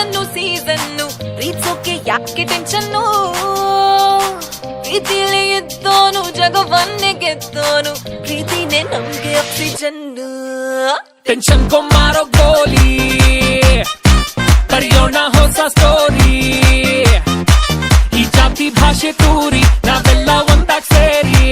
season season ಪ್ರೀತಿಸೋಕೆ ಯಾಕೆ ಟೆನ್ಷನ್ನು ಪ್ರೀತಿಲಿ ಇದ್ದೋನು ಜಗವನ್ನೇ ಗೆದ್ದೋನು ಪ್ರೀತಿನೇ ನಮ್ಗೆ ಆಕ್ಸಿಜನ್ನು ಟೆನ್ಷನ್ ಮಾರೋ ಗೋಲಿ ಬರೆಯೋಣ ಹೊಸ ಸ್ಟೋರಿ ಈ ಜಾತಿ ಭಾಷೆ ತೂರಿ ನಾವೆಲ್ಲ ಒಂದಾಗ್ ಸೇರಿ